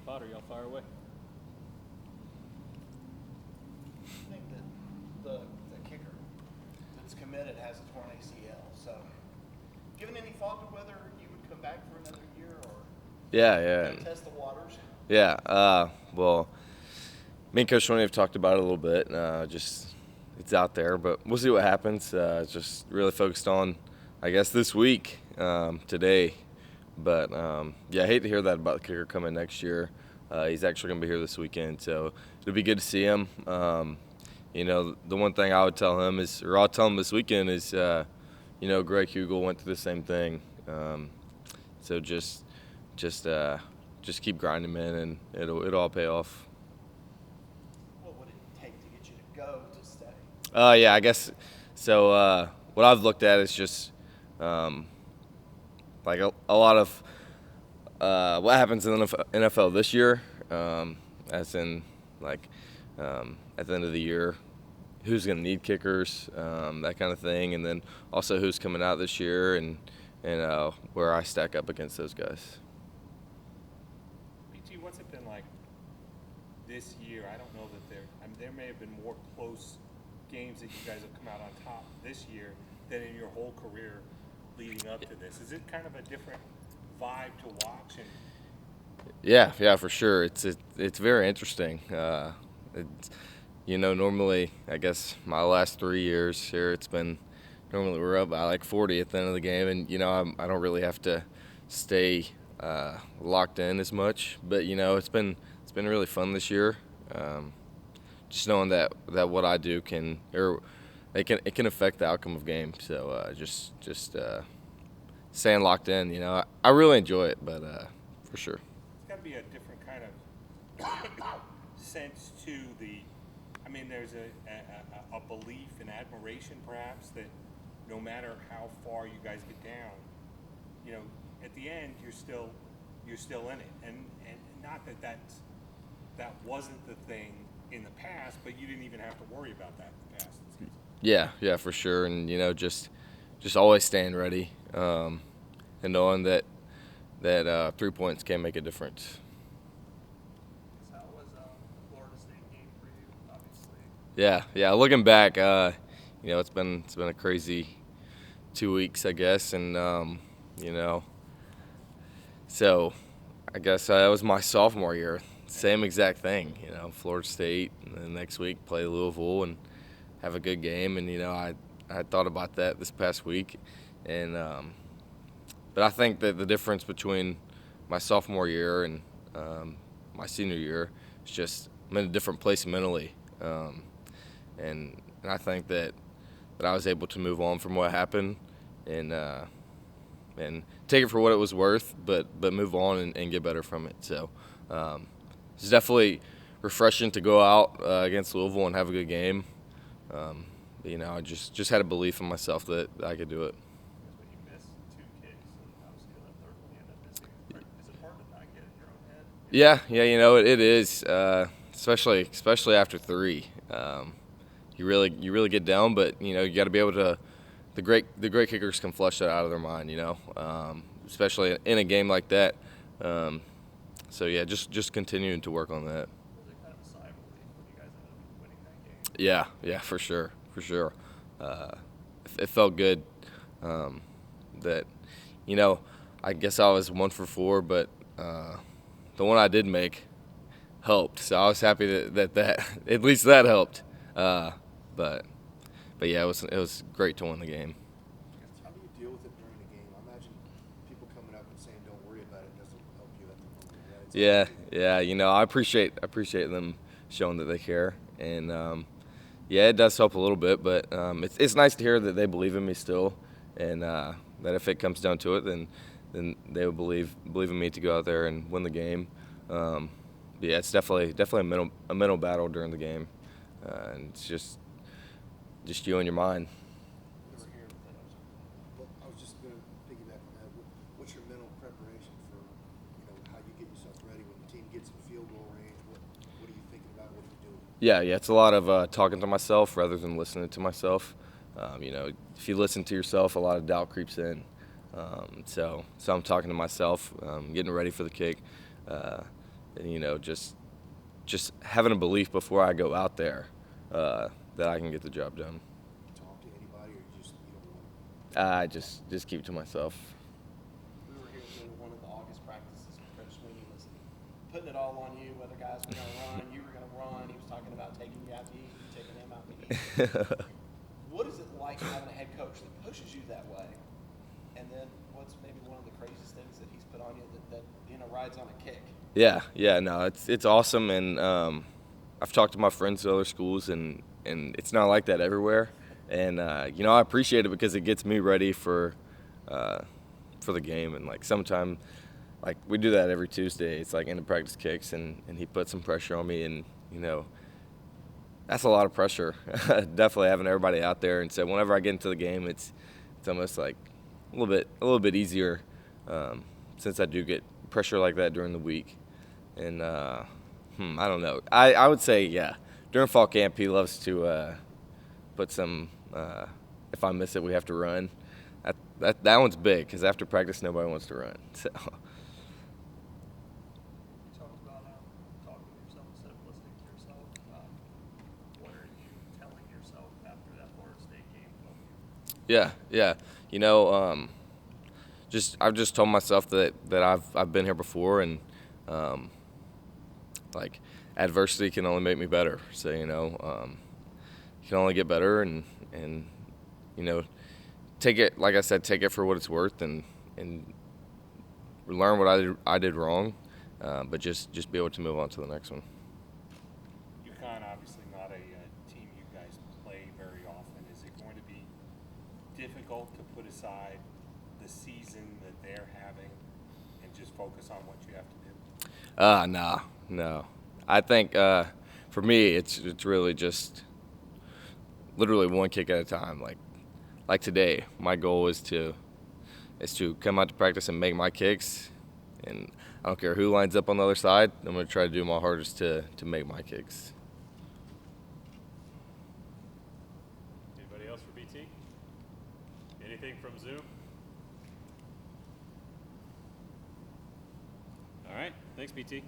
Potter, y'all fire away. I think that the kicker that's committed has a torn ACL. So, given any thought to whether you would come back for another year or test the waters? Yeah. Well, me and Coach Tony have talked about it a little bit. Just it's out there, but we'll see what happens. Just really focused on, I guess, this week, today. But yeah, I hate to hear that about the kicker coming next year. He's actually going to be here this weekend, so it'll be good to see him. The one thing I would tell him is, or I'll tell him this weekend is, Greg Hugel went through the same thing. So just keep grinding, man, and it'll all pay off. What would it take to get you to go to stay? Yeah, I guess so. What I've looked at is just like a lot of what happens in the NFL this year, as in like at the end of the year, who's going to need kickers, that kind of thing, and then also who's coming out this year and where I stack up against those guys. BT, what's it been like this year? I don't know that there may have been more close games that you guys have come out on top this year than in your whole career leading up to this. Is it kind of a different vibe to watch? Yeah, for sure. It's very interesting. Normally, I guess my last 3 years here, it's been normally we're up by like 40 at the end of the game, and I don't really have to stay locked in as much. But it's been really fun this year. Just knowing that what I do it can affect the outcome of game. So just staying locked in. I really enjoy it, but for sure. It's got to be a different kind of sense to the. I mean, there's a belief and admiration, perhaps, that no matter how far you guys get down, at the end you're still in it, and not that wasn't the thing in the past, but you didn't even have to worry about that in the past. Yeah, for sure, and just always staying ready, and knowing that 3 points can make a difference. How was the Florida State game for you? Obviously. Yeah. Looking back, it's been a crazy 2 weeks, I guess, and so I guess it was my sophomore year. Same exact thing, Florida State, and then next week play Louisville and have a good game. And I thought about that this past week, and but I think that the difference between my sophomore year and my senior year is just I'm in a different place mentally, and I think that I was able to move on from what happened and take it for what it was worth, but move on and get better from it. So it's definitely refreshing to go out against Louisville and have a good game. I just had a belief in myself that I could do it. When you miss 2 kicks and obviously that third one you end up missing, is it hard to not get in your own head? Yeah, it is, especially after 3. You really get down, but you got to be able to. The great kickers can flush that out of their mind, especially in a game like that. So yeah, just continuing to work on that. Was it kind of a sigh of relief when you guys ended up winning that game? Yeah, for sure. It felt good that I guess I was 1 for 4, but the one I did make helped. So I was happy that at least that helped. But yeah, it was great to win the game. How do you deal with it during the game? I imagine people coming up and saying "Don't worry about it" doesn't help you at the moment. Right? Yeah. I appreciate them showing that they care, and yeah, it does help a little bit. But it's nice to hear that they believe in me still, and that if it comes down to it, then they will believe in me to go out there and win the game. But yeah, it's definitely a mental battle during the game, and it's just you and your mind. I was just going to piggyback on that. What's your mental preparation for how you get yourself ready when the team gets in field goal range? What are you thinking about? What are you doing? Yeah, it's a lot of talking to myself rather than listening to myself. If you listen to yourself, a lot of doubt creeps in. So I'm talking to myself, getting ready for the kick. and, you know, just having a belief before I go out there that I can get the job done. Talk to anybody, or you don't want I just keep it to myself. We were here at the end of one of the August practices when Coach Sweeney was putting it all on you, whether guys were going to run, you were going to run. He was talking about taking you out to eat, you taking him out to eat. What is it like having a head coach that pushes you that way? And then what's maybe one of the craziest things that he's put on you that rides on a kick? Yeah, no, it's awesome, and I've talked to my friends at other schools, and it's not like that everywhere. And you know, I appreciate it because it gets me ready for the game. And like sometime, like we do that every Tuesday. It's like end of practice kicks, and he puts some pressure on me, and you know, that's a lot of pressure. Definitely having everybody out there, and so whenever I get into the game, it's almost like a little bit easier since I do get pressure like that during the week. And I don't know. I would say, yeah, during fall camp he loves to put some. If I miss it, we have to run. That one's big because after practice nobody wants to run. So. You talked about talking to yourself instead of listening to yourself. What are you telling yourself after that Florida State game? Yeah. You know, I've just told myself that I've been here before, and like adversity can only make me better. So you know, you can only get better, and you know, take it, like I said, take it for what it's worth, and learn what I did wrong, but just be able to move on to the next one. UConn obviously not a team you guys play very often. Is it going to be difficult to put aside the season that they're having and just focus on what you have to do? No. I think for me, it's really just literally one kick at a time. Like today, my goal is to come out to practice and make my kicks, and I don't care who lines up on the other side. I'm going to try to do my hardest to make my kicks. Anybody else for BT? Anything from Zoom? All right, thanks BT.